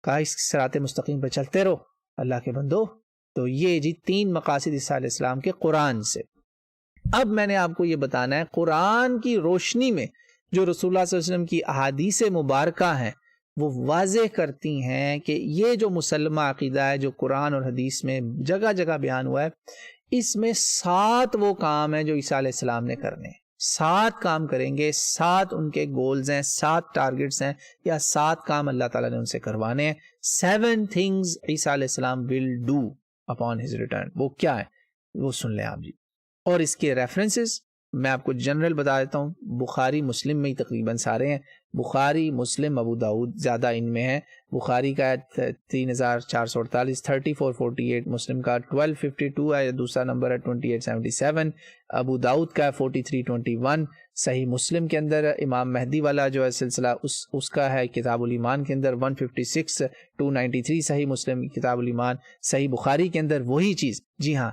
کہا اس صراط مستقیم پہ چلتے رہو اللہ کے بندو. تو یہ جی 3 مقاصد عیسیٰ علیہ السلام کے قرآن سے. اب میں نے آپ کو یہ بتانا ہے قرآن کی روشنی میں جو رسول اللہ صلی اللہ علیہ وسلم کی احادیث مبارکہ ہیں وہ واضح کرتی ہیں کہ یہ جو مسلمہ عقیدہ ہے جو قرآن اور حدیث میں جگہ جگہ بیان ہوا ہے، اس میں 7 وہ کام ہیں جو عیسیٰ علیہ السلام نے کرنے ہیں. 7 کام کریں گے، 7 ان کے گولز ہیں، 7 ٹارگٹس ہیں، یا 7 کام اللہ تعالیٰ نے ان سے کروانے ہیں. 7 things عیسیٰ علیہ السلام will do upon his return. وہ کیا ہے وہ سن لیں آپ جی. اور اس کے ریفرنسز میں آپ کو جنرل بتا دیتا ہوں. بخاری مسلم میں ہی تقریباً سارے ہیں. بخاری مسلم ابو داؤد زیادہ ان میں ہے. بخاری کا 3448 3448، مسلم کا 1252 ہے، دوسرا نمبر ہے 2877، ابو داؤد کا 4321. صحیح مسلم کے اندر امام مہدی والا جو ہے سلسلہ اس کا ہے کتاب الایمان کے اندر 156 293. صحیح مسلم کتاب الایمان. صحیح بخاری کے اندر وہی چیز، جی ہاں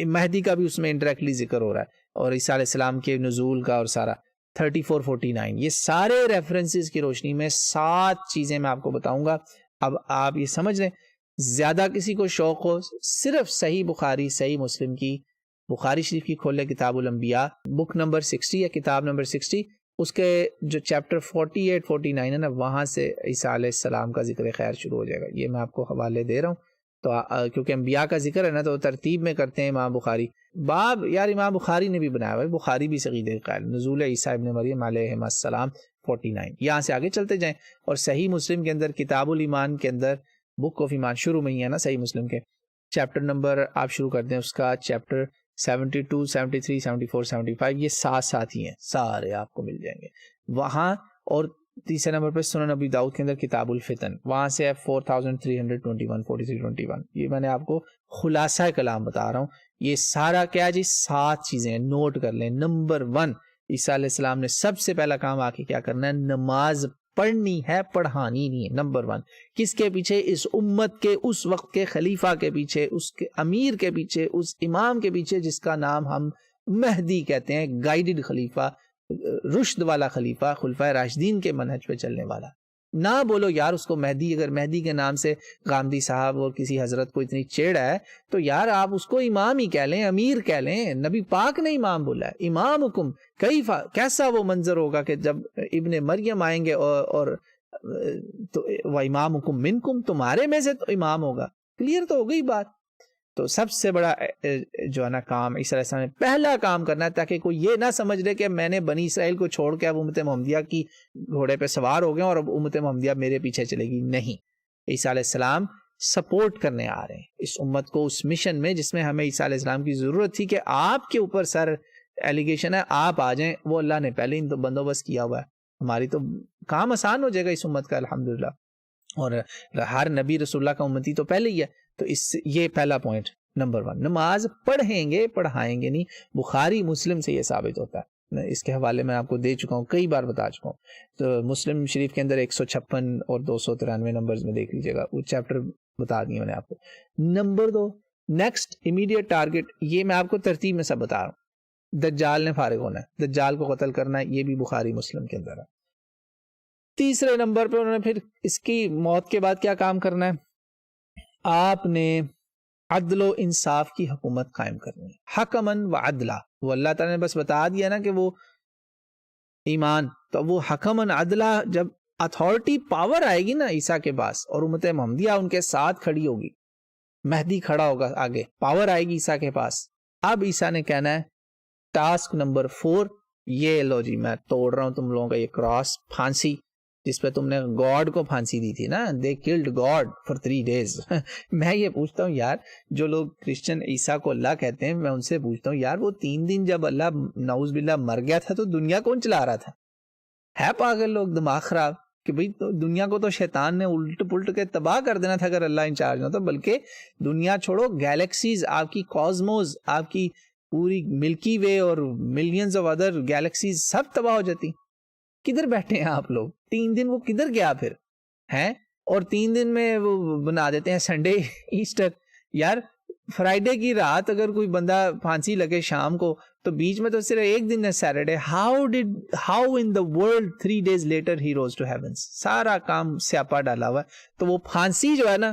مہدی کا بھی اس میں انڈائریکٹلی ذکر ہو رہا ہے، اور عیسیٰ علیہ السلام کے نزول کا اور سارا 3449. یہ سارے ریفرنسز کی روشنی میں 7 چیزیں میں آپ کو بتاؤں گا. اب آپ یہ سمجھ لیں زیادہ کسی کو شوق ہو صرف صحیح بخاری صحیح مسلم کی بخاری شریف کی کھول لے کتاب الانبیاء بک نمبر 60 یا کتاب نمبر 60، اس کے جو چیپٹر 48 49 ہے نا وہاں سے عیسیٰ علیہ السلام کا ذکر خیر شروع ہو جائے گا. یہ میں آپ کو حوالے دے رہا ہوں. تو کیونکہ انبیاء کا ذکر ہے نا تو ترتیب میں کرتے ہیں امام بخاری. باب یار امام بخاری نے بھی بنایا ہوا ہے، بخاری بھی صحیح قائل نزول عیسیٰ ابن مریم علیہ السلام 49. یہاں سے آگے چلتے جائیں. اور صحیح مسلم کے اندر کتاب الایمان کے اندر بک آف ایمان شروع میں ہی ہے نا صحیح مسلم کے، چیپٹر نمبر آپ شروع کر دیں اس کا چیپٹر 72 73 74 75. یہ 7 ہی ہیں سارے آپ کو مل جائیں گے وہاں. اور تیسرے نمبر پہ سنن ابی داؤد کے اندر کتاب الفتن، وہاں سے ہے 4321 4321. یہ میں نے آپ کو خلاصہ کلام بتا رہا ہوں. یہ سارا کیا جی 7 چیزیں ہیں، نوٹ کر لیں. نمبر 1 عیسیٰ علیہ السلام نے سب سے پہلا کام آ کے کیا کرنا ہے، نماز پڑھنی ہے، پڑھانی نہیں ہے. نمبر 1 کس کے پیچھے؟ اس امت کے اس وقت کے خلیفہ کے پیچھے، اس کے امیر کے پیچھے، اس امام کے پیچھے جس کا نام ہم مہدی کہتے ہیں، گائیڈڈ خلیفہ، رشد والا خلیفہ، خلفائے راشدین کے منہج پہ چلنے والا. نہ بولو یار اس کو مہدی، اگر مہدی کے نام سے غامدی صاحب اور کسی حضرت کو اتنی چیڑ ہے تو یار آپ اس کو امام ہی کہہ لیں، امیر کہہ لیں. نبی پاک نے امام بولا ہے. امام حکم کیسا وہ منظر ہوگا کہ جب ابن مریم آئیں گے اور تو وہ امام حکم منکم، تمہارے میں سے تو امام ہوگا. کلیئر تو ہو گئی بات. تو سب سے بڑا جو ہے نا کام عیسیٰ علیہ السلام نے پہلا کام کرنا ہے تاکہ کوئی یہ نہ سمجھ لے کہ میں نے بنی اسرائیل کو چھوڑ کے اب امت محمدیہ کی گھوڑے پہ سوار ہو گئے اور اب امت محمدیہ میرے پیچھے چلے گی. نہیں، عیسیٰ علیہ السلام سپورٹ کرنے آ رہے ہیں اس امت کو اس مشن میں جس میں ہمیں عیسیٰ علیہ السلام کی ضرورت تھی کہ آپ کے اوپر سر ایلیگیشن ہے آپ آ جائیں. وہ اللہ نے پہلے ہی تو بندوبست کیا ہوا ہے. ہماری تو کام آسان ہو جائے گا اس امت کا الحمدللہ. اور ہر نبی رسول اللہ کا امتی تو پہلے ہی ہے. تو یہ پہلا پوائنٹ نمبر 1، نماز پڑھیں گے پڑھائیں گے نہیں. بخاری مسلم سے یہ ثابت ہوتا ہے. اس کے حوالے میں آپ کو دے چکا ہوں، کئی بار بتا چکا ہوں. تو مسلم شریف کے اندر 156 اور 293 نمبرز میں دیکھ لیجیے گا، وہ چیپٹر بتا دیے میں نے آپ کو. نمبر 2 نیکسٹ امیڈیٹ ٹارگٹ، یہ میں آپ کو ترتیب میں سب بتا رہا ہوں. دجال نے فارغ ہونا ہے، دجال کو قتل کرنا ہے، یہ بھی بخاری مسلم کے اندر ہے. تیسرے نمبر پہ انہوں نے پھر اس کی موت کے بعد کیا کام کرنا ہے، آپ نے عدل و انصاف کی حکومت قائم کرنی ہے. حکمن و عدلہ، وہ اللہ تعالیٰ نے بس بتا دیا نا کہ وہ ایمان، تو وہ حکمن عدلہ جب اتھارٹی پاور آئے گی نا عیسیٰ کے پاس اور امت محمدیہ ان کے ساتھ کھڑی ہوگی، مہدی کھڑا ہوگا آگے، پاور آئے گی عیسیٰ کے پاس. اب عیسیٰ نے کہنا ہے ٹاسک نمبر 4، یہ لو جی میں توڑ رہا ہوں تم لوگوں کا یہ کراس، پھانسی جس پہ تم نے گاڈ کو پھانسی دی تھی نا، دے کلڈ گاڈ فار 3 days. میں یہ پوچھتا ہوں یار، جو لوگ کرسچن عیسیٰ کو اللہ کہتے ہیں، میں ان سے پوچھتا ہوں یار وہ 3 دن جب اللہ نعوذ باللہ مر گیا تھا تو دنیا کون چلا رہا تھا؟ ہے پاگل لوگ، دماغ خراب کہ بھئی دنیا کو تو شیطان نے الٹ پلٹ کے تباہ کر دینا تھا اگر اللہ انچارج ہوتا. بلکہ دنیا چھوڑو، گیلیکسیز، آپ کی کاسموز، آپ کی پوری ملکی وے اور ملینز آف ادر گیلیکسیز سب تباہ ہو جاتی. کدھر بیٹھے ہیں آپ لوگ؟ 3 دن وہ کدھر گیا پھر ہیں؟ اور 3 دن میں وہ بنا دیتے ہیں سنڈے ایسٹر. یار فرائیڈے کی رات اگر کوئی بندہ پھانسی لگے شام کو تو بیچ میں تو صرف ایک دن ہے Saturday. How in the world 3 days later he rose to heavens. سارا کام سیاپا ڈالا ہوا ہے. تو وہ پھانسی جو ہے نا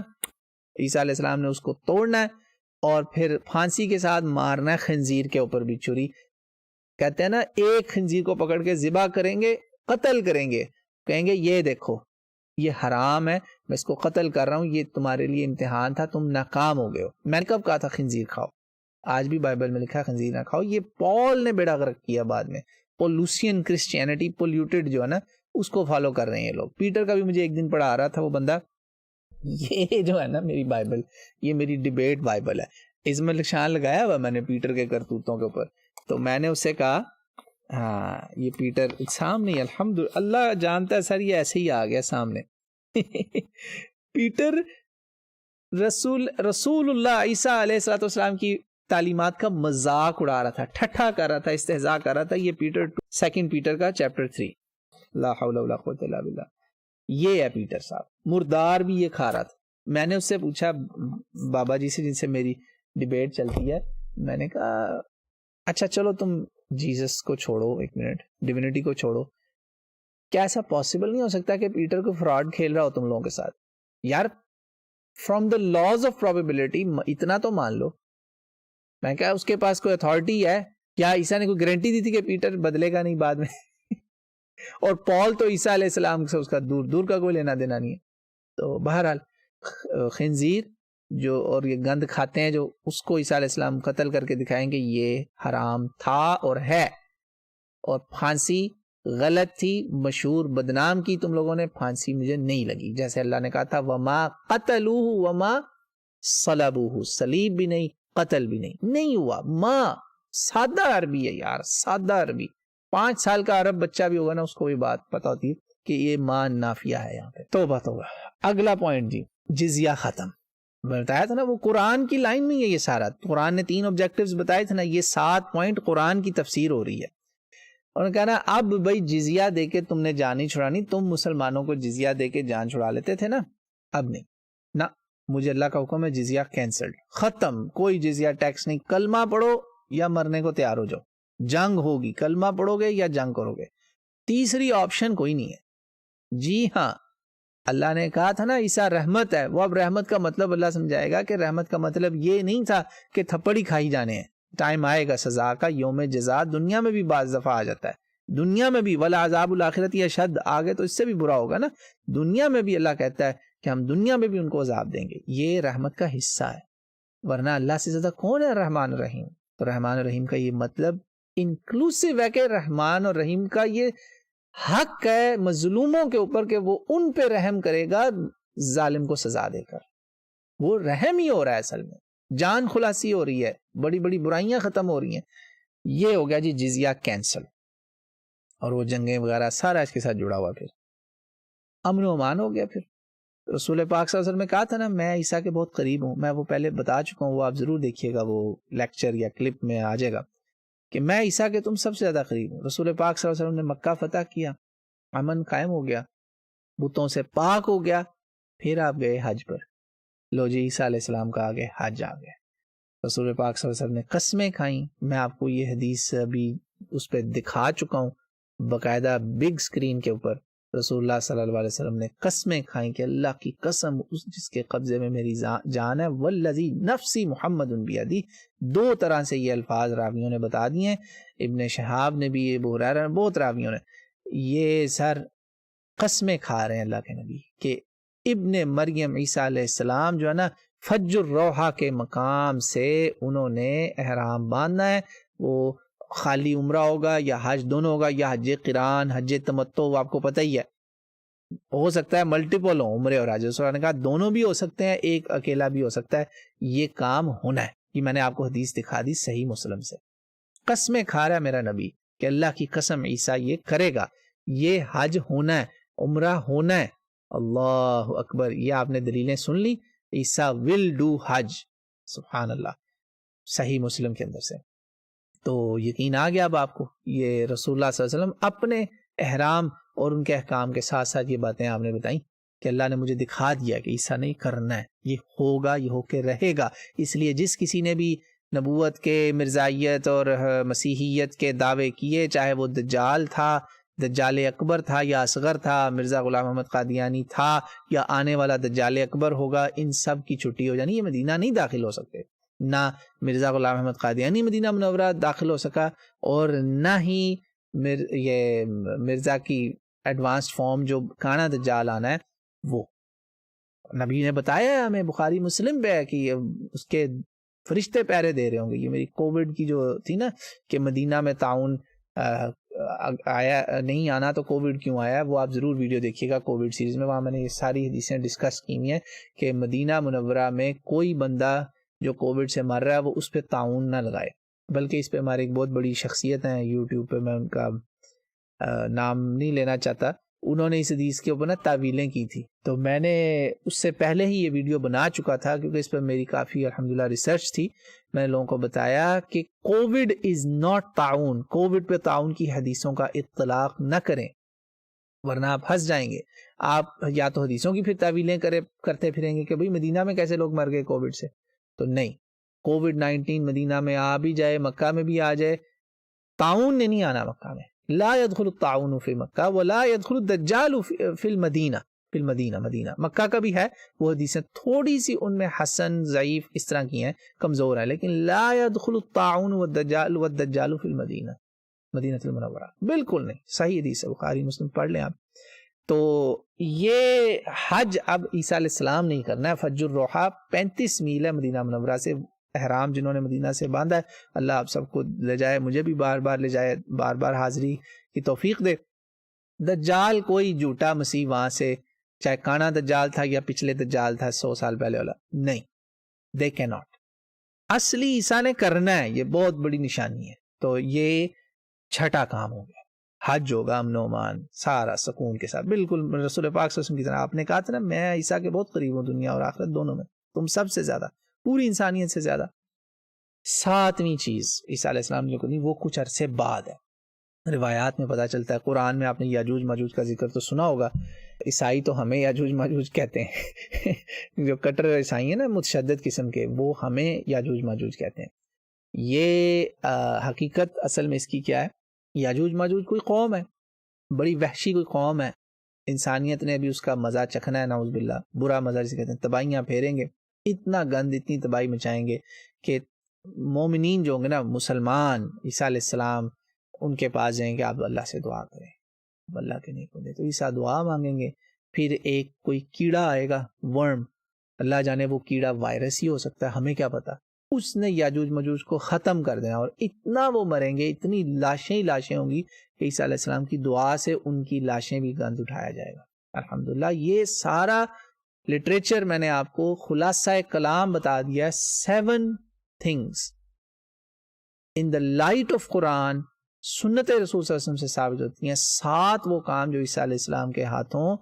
عیسیٰ علیہ السلام نے اس کو توڑنا ہے اور پھر پھانسی کے ساتھ مارنا ہے خنزیر کے اوپر بھی چھری. کہتے ہیں نا ایک خنزیر کو پکڑ کے ذبح کریں گے, قتل کریں گے, کہیں گے یہ دیکھو یہ حرام ہے, میں اس کو قتل کر رہا ہوں, یہ تمہارے لیے امتحان تھا, تم ناکام ہو گئے ہو. میں نے کب کہا تھا خنزیر کھاؤ؟ آج بھی بائبل میں لکھا ہے خنزیر نہ کھاؤ. یہ پال نے بیڑا غرق کیا بعد میں. پولوشین کرسچینٹی پولیوٹیڈ جو ہے نا اس کو فالو کر رہے ہیں لوگ. پیٹر کا بھی مجھے ایک دن پڑھا آ رہا تھا وہ بندہ, یہ جو ہے نا میری بائبل, یہ میری ڈیبیٹ بائبل ہے, اس میں نشان لگایا ہوا میں نے پیٹر کے کرتوتوں کے اوپر. تو میں نے اس سے کہا ہاں یہ پیٹر سامنے, الحمدللہ اللہ جانتا ہے سر یہ ایسے ہی آ گیا سامنے. پیٹر رسول اللہ عیسیٰ علیہ الصلوۃ والسلام کی تعلیمات کا مذاق اڑا رہا تھا, ٹھٹھا کر رہا تھا, استہزاء کر رہا تھا. یہ پیٹر 2 پیٹر کا چیپٹر 3, لا حول ولا قوۃ الا باللہ. یہ ہے پیٹر صاحب, مردار بھی یہ کھا رہا تھا. میں نے اس سے پوچھا بابا جی سے جن سے میری ڈیبیٹ چلتی ہے, میں نے کہا اچھا چلو تم جیسس کو چھوڑو, ایک منٹ, ڈیوینٹی کو چھوڑو, کیا ایسا پاسبل نہیں ہو سکتا کہ پیٹر کو فراڈ کھیل رہا ہو تم لوگوں کے ساتھ؟ یار from the laws of probability اتنا تو مان لو. میں کہا اس کے پاس کوئی اتھارٹی ہے کیا؟ عیسیٰ نے کوئی گارنٹی دی تھی کہ پیٹر بدلے گا نہیں بعد میں؟ اور پال تو عیسیٰ علیہ السلام سے اس کا دور دور کا کوئی لینا دینا نہیں ہے. تو بہرحال خنزیر جو اور یہ گند کھاتے ہیں جو, اس کو عیسیٰ علیہ السلام قتل کر کے دکھائیں گے یہ حرام تھا اور ہے. اور پھانسی غلط تھی, مشہور بدنام کی تم لوگوں نے, پھانسی مجھے نہیں لگی. جیسے اللہ نے کہا تھا وما قتلوہ وما صلبوہ, صلیب بھی نہیں قتل بھی نہیں ہوا. ماں سادہ عربی ہے یار, سادہ عربی. 5 سال کا عرب بچہ بھی ہوگا نا اس کو بھی بات پتا ہوتی ہے کہ یہ ماں نافیہ ہے یہاں پہ. توبہ توبہ. اگلا پوائنٹ جی, جزیہ ختم. بتایا تھا نا وہ قرآن کی لائن میں یہ سارا, قرآن نے 3 آبجیکٹیوز بتائے تھے نا, یہ 7 پوائنٹ قرآن کی تفسیر ہو رہی ہے. اور کہنا اب بھائی جزیہ دے کے تم نے جان نہیں چھڑانی, تم مسلمانوں کو جزیہ دے کے جان چھڑا لیتے تھے نا, اب نہیں نا, مجھے اللہ کا حکم ہے جزیہ کینسلڈ, ختم, کوئی جزیہ ٹیکس نہیں. کلمہ پڑھو یا مرنے کو تیار ہو جاؤ, جنگ ہوگی, کلمہ پڑھو گے یا جنگ کرو گے, تیسری آپشن کوئی نہیں ہے. جی ہاں اللہ نے کہا تھا نا عیسیٰ رحمت ہے, وہ اب رحمت کا مطلب اللہ سمجھائے گا کہ رحمت کا مطلب یہ نہیں تھا کہ تھپڑی کھائی جانے ہیں. ٹائم آئے گا سزا کا, یوم جزا دنیا میں بھی بعض دفعہ آ جاتا ہے, دنیا میں بھی, والعذاب الاخرۃ اشد, آگے تو اس سے بھی برا ہوگا نا. دنیا میں بھی اللہ کہتا ہے کہ ہم دنیا میں بھی ان کو عذاب دیں گے, یہ رحمت کا حصہ ہے. ورنہ اللہ سے زیادہ کون ہے رحمان الرحیم؟ تو رحمان الرحیم کا یہ مطلب انکلوسیو ہے کہ رحمان اور رحیم کا یہ حق ہے مظلوموں کے اوپر کہ وہ ان پہ رحم کرے گا ظالم کو سزا دے کر. وہ رحم ہی ہو رہا ہے اصل میں, جان خلاصی ہو رہی ہے, بڑی بڑی برائیاں ختم ہو رہی ہیں. یہ ہو گیا جی جزیہ کینسل, اور وہ جنگیں وغیرہ سارا اس کے ساتھ جڑا ہوا. پھر امن و امان ہو گیا. پھر رسول پاک صلی اللہ علیہ وسلم نے کہا تھا نا میں عیسیٰ کے بہت قریب ہوں, میں وہ پہلے بتا چکا ہوں, وہ آپ ضرور دیکھیے گا, وہ لیکچر یا کلپ میں آ جائے گا کہ میں عیسیٰ کے تم سب سے زیادہ قریب ہوں. رسول پاک صلی اللہ علیہ وسلم نے مکہ فتح کیا, امن قائم ہو گیا, بتوں سے پاک ہو گیا, پھر آپ گئے حج پر. لو جی عیسیٰ علیہ السلام کا آگے حج آ گئے. رسول پاک صلی اللہ علیہ وسلم نے قسمیں کھائیں, میں آپ کو یہ حدیث ابھی اس پہ دکھا چکا ہوں باقاعدہ بگ سکرین کے اوپر. رسول اللہ صلی اللہ علیہ وسلم نے قسمیں کھائیں کہ اللہ کی قسم اس جس کے قبضے میں میری جان ہے, والذی نفسی محمد بیدی. 2 طرح سے یہ الفاظ راویوں نے بتا دیے ہیں, ابن شہاب نے بھی, ابو ہریرہ, بہت راویوں نے. یہ سر قسمیں کھا رہے ہیں اللہ کے نبی کہ ابن مریم عیسیٰ علیہ السلام جو ہے نا فج الروحہ کے مقام سے انہوں نے احرام باندھنا ہے. وہ خالی عمرہ ہوگا یا حج دونوں ہوگا, یا حج قران, حج تمتع, وہ آپ کو پتہ ہی ہے, ہو سکتا ہے ملٹیپل ہو عمرے اور حج. نے کہا دونوں بھی ہو سکتے ہیں, ایک اکیلا بھی ہو سکتا ہے, یہ کام ہونا ہے. یہ میں نے آپ کو حدیث دکھا دی صحیح مسلم سے. قسمیں کھا رہا ہے میرا نبی کہ اللہ کی قسم عیسیٰ یہ کرے گا, یہ حج ہونا ہے, عمرہ ہونا ہے. اللہ اکبر, یہ آپ نے دلیلیں سن لی, عیسیٰ ول ڈو حج, سبحان اللہ, صحیح مسلم کے اندر سے. تو یقین آ گیا اب آپ کو. یہ رسول اللہ صلی اللہ علیہ وسلم اپنے احرام اور ان کے احکام کے ساتھ ساتھ یہ باتیں آپ نے بتائیں کہ اللہ نے مجھے دکھا دیا کہ ایسا نہیں کرنا ہے, یہ ہوگا, یہ ہو کے رہے گا. اس لیے جس کسی نے بھی نبوت کے، مرزائیت اور مسیحیت کے دعوے کیے، چاہے وہ دجال تھا، دجال اکبر تھا یا اصغر تھا، مرزا غلام محمد قادیانی تھا یا آنے والا دجال اکبر ہوگا، ان سب کی چھٹی ہو جانی، یہ مدینہ نہیں داخل ہو سکتے. نہ مرزا غلام محمد قادیانی مدینہ منورہ داخل ہو سکا، اور نہ ہی یہ مرزا کی ایڈوانسڈ فارم جو کانا دجال آنا ہے وہ. نبی نے بتایا ہمیں، بخاری مسلم پہ ہے کہ اس کے فرشتے پہرے دے رہے ہوں گے. یہ میری کووڈ کی جو تھی نا کہ مدینہ میں تعاون آیا نہیں آنا تو کووڈ کیوں آیا، وہ آپ ضرور ویڈیو دیکھیے گا کووڈ سیریز میں، وہاں میں نے یہ ساری حدیثیں ڈسکس کی ہوئی ہیں کہ مدینہ منورہ میں کوئی بندہ جو کووڈ سے مر رہا ہے وہ اس پہ تعاون نہ لگائے. بلکہ اس پہ ہمارے ایک بہت بڑی شخصیت ہیں یوٹیوب پہ، میں ان کا نام نہیں لینا چاہتا، انہوں نے اس حدیث کے اوپر نا تعویلیں کی تھی. تو میں نے اس سے پہلے ہی یہ ویڈیو بنا چکا تھا کیونکہ اس پہ میری کافی الحمدللہ ریسرچ تھی. میں نے لوگوں کو بتایا کہ کووڈ از ناٹ تعاون، کووڈ پہ تعاون کی حدیثوں کا اطلاق نہ کریں ورنہ آپ پھنس جائیں گے. آپ یا تو حدیثوں کی پھر تعویلیں کرتے پھریں گے کہ بھئی مدینہ میں کیسے لوگ مر گئے کووڈ سے، تو نہیں، کووڈ 19 مدینہ میں آ بھی جائے، مکہ میں بھی آ جائے، تعاون نے نہیں آنا مکہ میں. لا يدخل الطاعون فی مکہ ولا يدخل الدجال فی المدینہ. فی المدینہ، مدینہ مکہ کا بھی ہے، وہ حدیثیں تھوڑی سی ان میں حسن ضعیف اس طرح کی ہیں، کمزور ہیں، لیکن لا يدخل الطاعون والدجال فی المدینہ، مدینہ المنورہ بالکل نہیں. صحیح حدیث ہے، بخاری مسلم پڑھ لیں آپ. تو یہ حج اب عیسیٰ علیہ السلام نہیں کرنا ہے. فج الروحہ 35 میل ہے مدینہ منورہ سے. احرام جنہوں نے مدینہ سے باندھا ہے، اللہ آپ سب کو لے جائے، مجھے بھی بار بار لے جائے، بار بار حاضری کی توفیق دے. دجال کوئی جھوٹا مسیح وہاں سے، چاہے کانا دجال تھا یا پچھلے دجال تھا 100 سال پہلے والا، نہیں، دے کی ناٹ. اصلی عیسیٰ نے کرنا ہے، یہ بہت بڑی نشانی ہے. تو یہ چھٹا کام ہو گیا، حج ہوگا امن و امان سارا سکون کے ساتھ، بالکل رسول پاک صلی اللہ علیہ وسلم کی طرح. آپ نے کہا تھا نا میں عیسیٰ کے بہت قریب ہوں دنیا اور آخرت دونوں میں، تم سب سے زیادہ، پوری انسانیت سے زیادہ. 7ویں چیز عیسیٰ علیہ السلام نے کرنی، وہ کچھ عرصے بعد ہے. روایات میں پتہ چلتا ہے، قرآن میں آپ نے یاجوج ماجوج کا ذکر تو سنا ہوگا. عیسائی تو ہمیں یاجوج ماجوج کہتے ہیں جو کٹر عیسائی ہیں نا متشدد قسم کے، وہ ہمیں یاجوج ماجوج کہتے ہیں. یہ حقیقت اصل میں اس کی کیا ہے؟ یاجوج ماجوج کوئی قوم ہے، بڑی وحشی کوئی قوم ہے. انسانیت نے بھی اس کا مزہ چکھنا ہے، نعوذ باللہ، برا مزہ جسے کہتے ہیں. تباہیاں پھیریں گے، اتنا گند، اتنی تباہی مچائیں گے کہ مومنین جو ہوں گے نا، مسلمان، عیسیٰ علیہ السلام ان کے پاس جائیں گے، آپ اللہ سے دعا کریں، اللہ کے نیک بندے. تو عیسیٰ دعا مانگیں گے، پھر ایک کوئی کیڑا آئے گا، ورم، اللہ جانے وہ کیڑا وائرس ہی ہو سکتا ہے، ہمیں کیا پتا، اس نے یاجوج ماجوج کو ختم کر دینا، اور اتنا وہ مریں گے، اتنی لاشیں ہی لاشیں ہوں گی کہ عیسیٰ علیہ السلام کی دعا سے ان کی لاشیں بھی گند اٹھایا جائے گا. الحمدللہ یہ سارا لٹریچر میں نے آپ کو خلاصہ کلام بتا دیا. 7 things in the light of قرآن، سنت رسول صلی اللہ علیہ وسلم سے ثابت ہوتی ہیں. 7 وہ کام جو عیسیٰ علیہ السلام کے ہاتھوں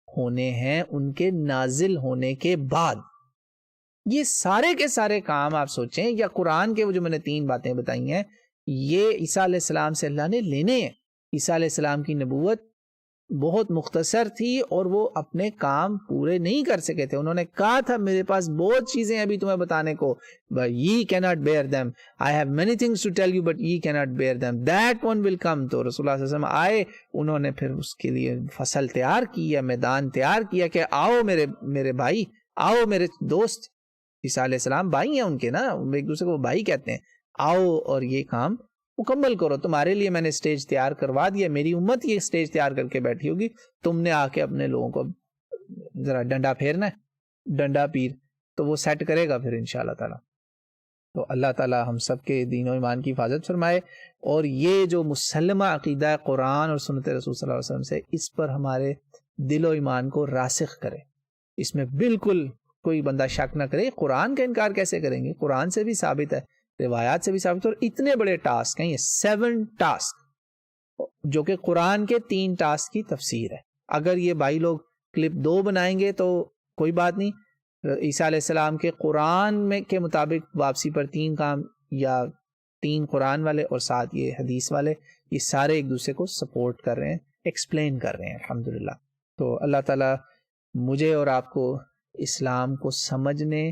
ہونے ہیں ان کے نازل ہونے کے بعد. یہ سارے کے سارے کام آپ سوچیں، یا قرآن کے وہ جو میں نے 3 باتیں بتائی ہیں، یہ عیسیٰ علیہ السلام سے اللہ نے لینے ہیں. عیسیٰ علیہ السلام کی نبوت بہت مختصر تھی اور وہ اپنے کام پورے نہیں کر سکے تھے. انہوں نے کہا تھا میرے پاس بہت چیزیں ہیں ابھی تمہیں بتانے کو، but ye cannot bear them. I have many things to tell you but ye cannot bear them. That one will come. تو رسول اللہ صلی اللہ علیہ وسلم آئے، انہوں نے پھر اس کے لیے فصل تیار کی ہے، میدان تیار کیا کہ آؤ میرے بھائی، آؤ میرے دوست. عیسیٰ علیہ السلام بھائی ہیں ان کے نا، ایک دوسرے کو بھائی کہتے ہیں. آؤ اور یہ کام مکمل کرو، تمہارے لیے میں نے اسٹیج تیار کروا دیا، میری امت یہ اسٹیج تیار کر کے بیٹھی ہوگی، تم نے آ کے اپنے لوگوں کو ذرا ڈنڈا پھیرنا ہے، ڈنڈا پیر، تو وہ سیٹ کرے گا پھر انشاءاللہ تعالیٰ. تو اللہ تعالیٰ ہم سب کے دین و ایمان کی حفاظت فرمائے، اور یہ جو مسلمہ عقیدہ ہے قرآن اور سنت رسول صلی اللہ علیہ وسلم سے، اس پر ہمارے دل و ایمان کو راسخ کرے. اس میں بالکل کوئی بندہ شک نہ کرے. قرآن کا انکار کیسے کریں گے؟ قرآن سے بھی ثابت ہے، روایات سے بھی ثابت ہے، اور اتنے بڑے ٹاسک ہیں یہ 7 ٹاسک، جو کہ قرآن کے 3 ٹاسک کی تفسیر ہے. اگر یہ بھائی لوگ کلپ 2 بنائیں گے تو کوئی بات نہیں، عیسیٰ علیہ السلام کے قرآن میں کے مطابق واپسی پر 3 کام، یا 3 قرآن والے اور 7 یہ حدیث والے، یہ سارے ایک دوسرے کو سپورٹ کر رہے ہیں، ایکسپلین کر رہے ہیں الحمدللہ. تو اللہ تعالیٰ مجھے اور آپ کو اسلام کو سمجھنے،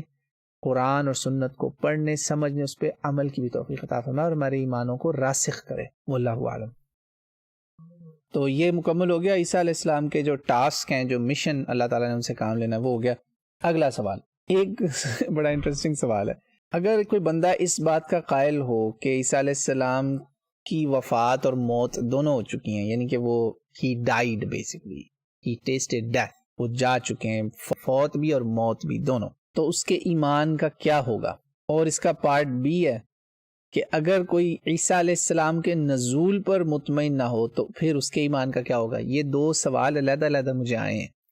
قرآن اور سنت کو پڑھنے سمجھنے اس پہ عمل کی بھی توفیق عطا فرمائے اور ہمارے ایمانوں کو راسخ کرے، واللہ اعلم۔ تو یہ مکمل ہو گیا عیسیٰ علیہ السلام کے جو ٹاسک ہیں، جو مشن اللہ تعالیٰ نے ان سے کام لینا، وہ ہو گیا۔ اگلا سوال ایک بڑا انٹرسٹنگ سوال ہے، اگر کوئی بندہ اس بات کا قائل ہو کہ عیسیٰ علیہ السلام کی وفات اور موت دونوں ہو چکی ہیں، یعنی کہ وہ ہی ڈائیڈ بیسکلی، ہی ٹیسٹڈ ڈیتھ، وہ جا چکے ہیں، فوت بھی اور موت بھی دونوں، تو اس کے ایمان کا کیا ہوگا؟ اور اس کا پارٹ بی ہے کہ اگر کوئی عیسیٰ علیہ السلام کے نزول پر مطمئن نہ ہو تو پھر اس کے ایمان کا کیا ہوگا؟ یہ دو سوال علیحدہ علیحدہ مجھے آئے ہیں،